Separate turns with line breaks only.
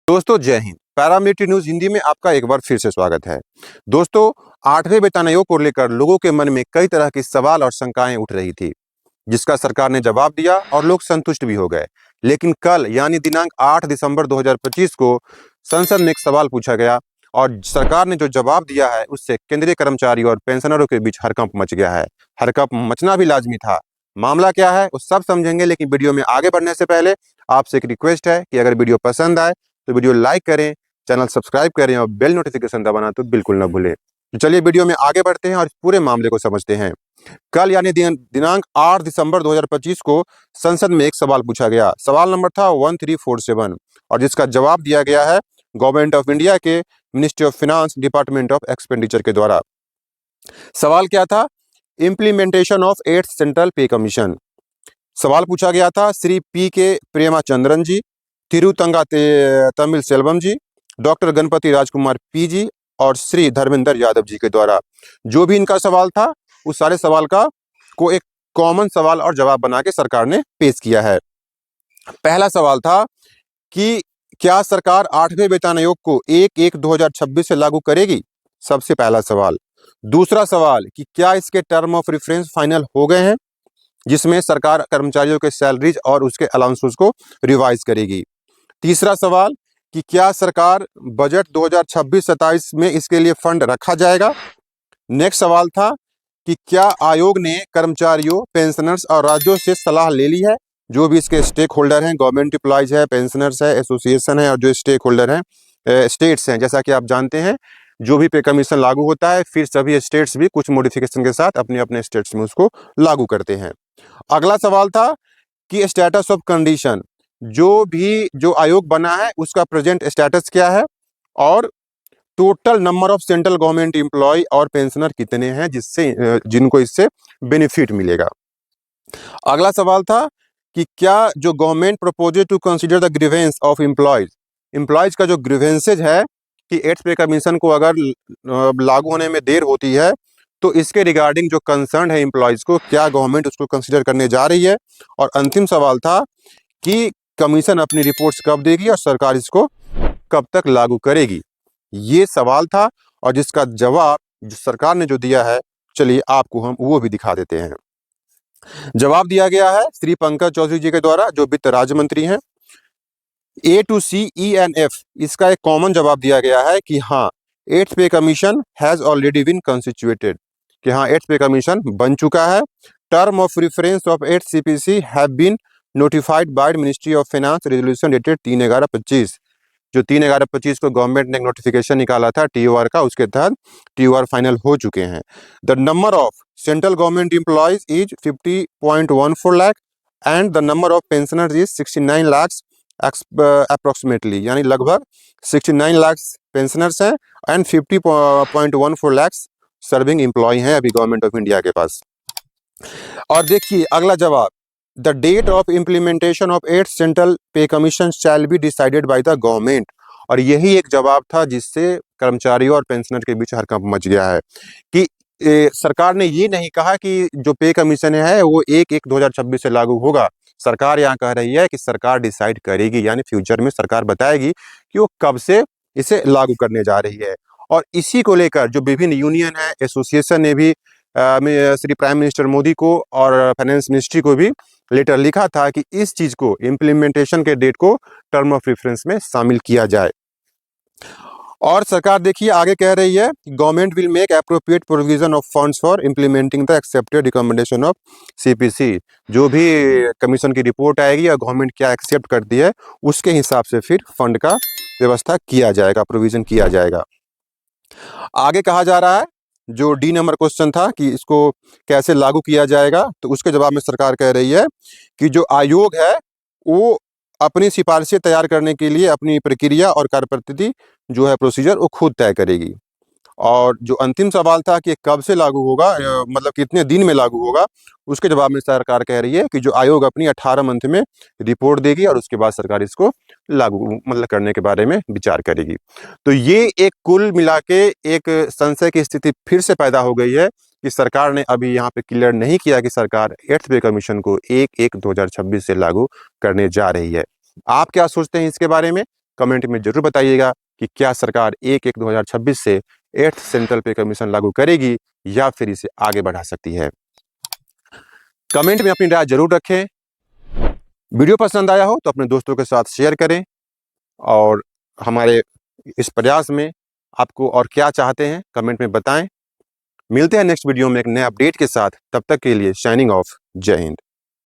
दोस्तों जय Hind. Paramilitary news Hindi में आपका एक बार फिर से स्वागत है। दोस्तों, 8वें वेतन आयोग को लेकर लोगों के मन में कई तरह के सवाल और शंकाएं उठ रही थी, जिसका सरकार ने जवाब दिया और लोग संतुष्ट भी हो गए। लेकिन कल यानी दिनांक 8 दिसंबर 2025 को संसद में एक सवाल पूछा गया और सरकार ने जो जवाब दिया है उससे केंद्रीय कर्मचारी और पेंशनरों के बीच हड़कंप मच गया है। हड़कंप मचना भी लाजमी था। मामला क्या है वो सब समझेंगे, लेकिन वीडियो में आगे बढ़ने से पहले आपसे एक रिक्वेस्ट है कि अगर वीडियो पसंद आए तो वीडियो लाइक करें, चैनल सब्सक्राइब करें और बेल नोटिफिकेशन दबाना तो बिल्कुल ना भूलें। तो चलिए वीडियो में आगे बढ़ते हैं और पूरे मामले को समझते हैं। कल यानी दिनांक 8 दिसंबर 2025 को संसद में एक सवाल पूछा गया। सवाल नंबर था 1347 और जिसका जवाब दिया गया है गवर्नमेंट ऑफ इंडिया के ministry of finance department of expenditure के द्वारा। सवाल क्या था? Implementation of 8th central pay commission. सवाल पूछा गया था श्री पी के प्रेमाचंद्रन जी, तिरुतंगा तमिल सेल्वम जी, डॉक्टर गणपति राजकुमार पी जी और श्री धर्मेंद्र यादव जी के द्वारा। जो भी इनका सवाल था उस सारे सवाल को एक कॉमन सवाल और जवाब बना के सरकार ने पेश किया है। पहला सवाल था कि क्या सरकार 8वें वेतन आयोग को 1/1/2026 से लागू करेगी? सबसे पहला सवाल। दूसरा सवाल कि क्या इसके टर्म ऑफ रेफरेंस फाइनल हो गए हैं, जिसमें सरकार कर्मचारियों के सैलरीज और उसके अलाउंसेस को रिवाइज करेगी। तीसरा सवाल कि क्या सरकार बजट 2026-27 में इसके लिए फंड रखा जाएगा। नेक्स्ट सवाल था कि क्या आयोग ने कर्मचारियों, पेंशनर्स और राज्यों से सलाह ले ली है, जो भी इसके स्टेक होल्डर हैं, गवर्नमेंट एम्प्लॉयज है, पेंशनर्स है, एसोसिएशन है और जो स्टेक होल्डर हैं स्टेट्स हैं। जैसा कि आप जानते हैं जो भी पे कमीशन लागू होता है फिर सभी स्टेट्स भी कुछ मॉडिफिकेशन के साथ अपने अपने स्टेट्स में उसको लागू करते हैं। अगला सवाल था कि स्टेटस ऑफ कंडीशन, जो आयोग बना है उसका प्रेजेंट स्टेटस क्या है और total number of central government employ और पेंशनर कितने हैं जिनको इससे बेनिफिट मिलेगा। अगला सवाल था कि क्या जो government proposes to consider the grievance of employees का जो ग्रीवेंसेज है कि 8th पे कमीशन को अगर लागू होने में देर होती है तो इसके रिगार्डिंग जो कंसर्न है एम्प्लॉयज को, क्या गवर्नमेंट उसको कंसीडर करने जा रही है। और अंतिम सवाल था कि कमीशन अपनी रिपोर्ट्स कब देगी और सरकार इसको कब तक लागू करेगी। ये सवाल था और जिसका जवाब जो सरकार ने जो दिया है, चलिए आपको हम वो भी दिखा देते हैं। जवाब दिया गया है श्री पंकज चौधरी जी के द्वारा, जो वित्त राज्य मंत्री हैं। A to C E and F इसका एक कॉमन जवाब दिया गया है कि हाँ 8th pay commission has already been constituted, कि हाँ 8th पे कमीशन बन चुका है। Term of reference of 8th CPC have been notified by ministry of finance resolution dated 3/11/25। जो 3/11/25 को गवर्नमेंट ने एक नोटिफिकेशन निकाला था TOR का, उसके तहत TOR फाइनल हो चुके हैं। The number of central government employees is 50.14 lakh and the number of pensioners is 69 lakh approximately, यानी लगभग 69 लाख पेंशनर्स हैं एंड 50.14 लाख सर्विंग एम्प्लॉय हैं अभी गवर्नमेंट ऑफ इंडिया के पास। और देखिए अगला जवाब, the date of implementation of 8th central pay commission shall be decided by the government. और यही एक जवाब था जिससे कर्मचारियों और पेंशनर के बीच हड़कंप मच गया है कि सरकार ने ये नहीं कहा कि जो पे कमीशन है वो 1/1/2026 से लागू होगा। सरकार यहाँ कह रही है कि सरकार डिसाइड करेगी, यानी फ्यूचर में सरकार बताएगी कि वो कब से इसे लागू करने जा रही है। और इसी को लेकर जो विभिन्न यूनियन है, एसोसिएशन ने भी श्री प्राइम मिनिस्टर मोदी को और फाइनेंस मिनिस्ट्री को भी लेटर लिखा था कि इस चीज को इम्प्लीमेंटेशन के डेट को टर्म ऑफ रेफरेंस में शामिल किया जाए। और सरकार देखिए आगे कह रही है government will make appropriate provision of funds for implementing the accepted recommendation of CPC। जो भी कमीशन की रिपोर्ट आएगी और गवर्नमेंट क्या एक्सेप्ट करती है उसके हिसाब से फिर फंड का व्यवस्था किया जाएगा, प्रोविजन किया जाएगा। आगे कहा जा रहा है जो D नंबर क्वेश्चन था कि इसको कैसे लागू किया जाएगा, तो उसके जवाब में सरकार कह रही है कि जो आयोग है वो अपनी सिफारिशें तैयार करने के लिए अपनी प्रक्रिया और कार्यपद्धति जो है प्रोसीजर वो खुद तय करेगी। और जो अंतिम सवाल था कि कब से लागू होगा, मतलब कितने दिन में लागू होगा, उसके जवाब में सरकार कह रही है कि जो आयोग अपनी 18 मंथ में रिपोर्ट देगी और उसके बाद सरकार इसको लागू मतलब करने के बारे में विचार करेगी। तो ये एक कुल मिला के एक संशय की स्थिति फिर से पैदा हो गई है कि सरकार ने अभी यहाँ पे क्लियर नहीं किया कि सरकार 8th पे कमीशन को 1/1/2026 से लागू करने जा रही है। आप क्या सोचते हैं इसके बारे में? कमेंट में जरूर बताइएगा कि क्या सरकार 1/1/2026 से 8th सेंट्रल पे कमीशन लागू करेगी या फिर इसे आगे बढ़ा सकती है। कमेंट में अपनी राय जरूर रखें। वीडियो पसंद आया हो तो अपने दोस्तों के साथ शेयर करें और हमारे इस प्रयास में आपको और क्या चाहते हैं कमेंट में बताएं। मिलते हैं नेक्स्ट वीडियो में एक नए अपडेट के साथ। तब तक के लिए साइनिंग ऑफ। जय हिंद।